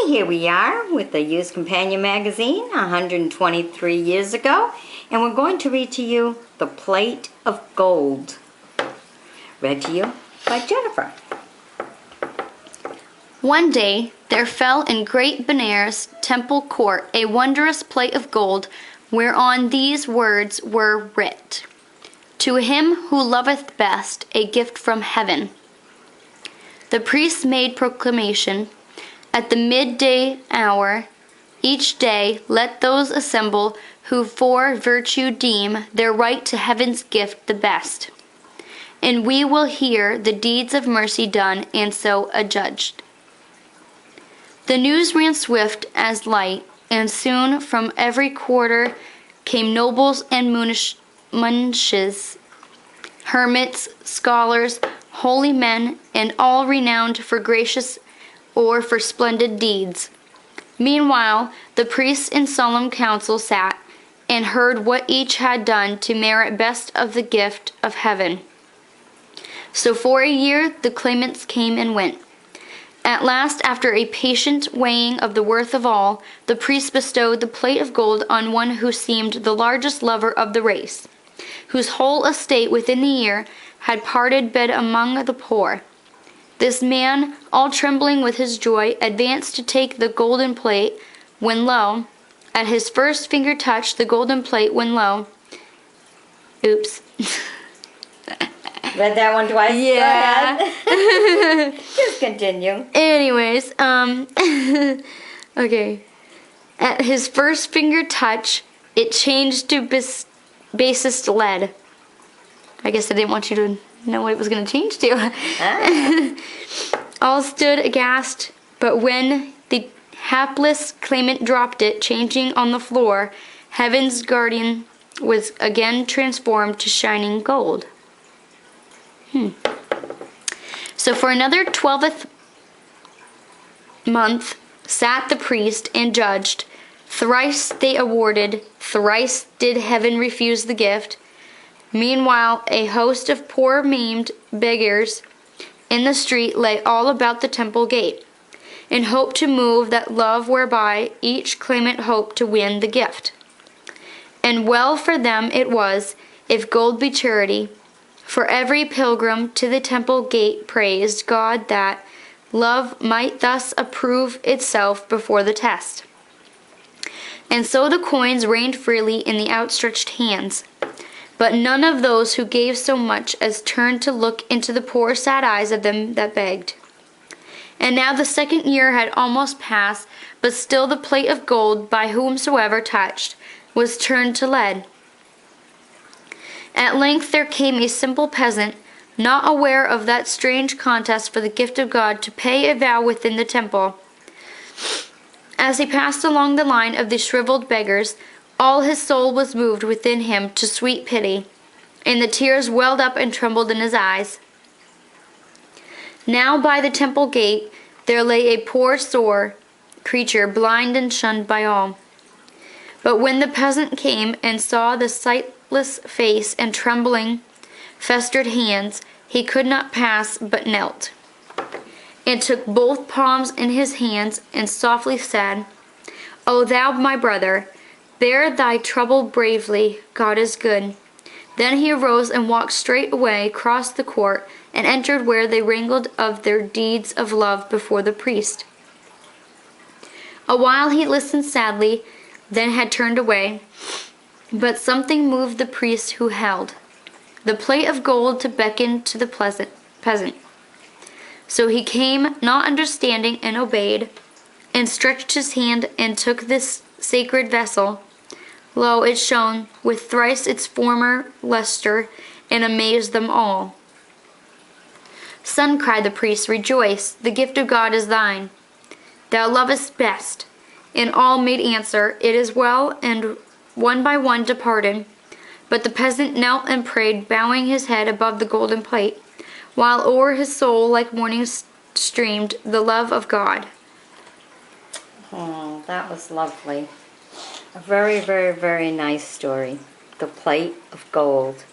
Here we are with the Used Companion magazine 123 years ago, and we're going to read to you The Plate of Gold, read to you by Jennifer. One day there fell in great Benares temple court a wondrous plate of gold, whereon these words were writ: To him who loveth best, a gift from heaven. The priest made proclamation, at the midday hour, each day let those assemble who for virtue deem their right to heaven's gift the best. And we will hear the deeds of mercy done and so adjudged. The news ran swift as light, and soon from every quarter came nobles and munches, hermits, scholars, holy men, and all renowned for gracious or for splendid deeds. Meanwhile, the priests in solemn council sat, and heard what each had done to merit best of the gift of heaven. So for a year the claimants came and went. At last, after a patient weighing of the worth of all, the priest bestowed the plate of gold on one who seemed the largest lover of the race, whose whole estate within the year had parted bed among the poor. This man, all trembling with his joy, advanced to take the golden plate, when lo, at his first finger touch the golden plate, when lo, oops. Read that one twice? Yeah. Go ahead. Just continue. Anyways, okay. At his first finger touch, it changed to basest lead. I guess I didn't want you to know what it was going to change to. Ah. All stood aghast, but when the hapless claimant dropped it, changing on the floor, heaven's guardian was again transformed to shining gold. So for another 12th month sat the priest and judged. Thrice they awarded, thrice did heaven refuse the gift. Meanwhile, a host of poor maimed beggars in the street lay all about the temple gate, in hope to move that love whereby each claimant hoped to win the gift. And well for them it was, if gold be charity, for every pilgrim to the temple gate praised God that love might thus approve itself before the test. And so the coins rained freely in the outstretched hands. But none of those who gave so much as turned to look into the poor sad eyes of them that begged. And now the second year had almost passed, but still the plate of gold, by whomsoever touched, was turned to lead. At length there came a simple peasant, not aware of that strange contest for the gift of God, to pay a vow within the temple. As he passed along the line of the shriveled beggars, all his soul was moved within him to sweet pity, and the tears welled up and trembled in his eyes. Now by the temple gate there lay a poor sore creature, blind and shunned by all. But when the peasant came and saw the sightless face and trembling, festered hands, he could not pass, but knelt, and took both palms in his hands, and softly said, O thou my brother, bear thy trouble bravely, God is good. Then he arose and walked straight away, crossed the court, and entered where they wrangled of their deeds of love before the priest. A while he listened sadly, then had turned away, but something moved the priest who held the plate of gold to beckon to the peasant. So he came, not understanding, and obeyed, and stretched his hand and took this sacred vessel. Lo, it shone with thrice its former lustre, and amazed them all. Son, cried the priest, rejoice, the gift of God is thine. Thou lovest best. And all made answer, It is well, and one by one departed. But the peasant knelt and prayed, bowing his head above the golden plate, while o'er his soul like morning streamed the love of God. Oh, that was lovely. A very, very, very nice story. The Plate of Gold.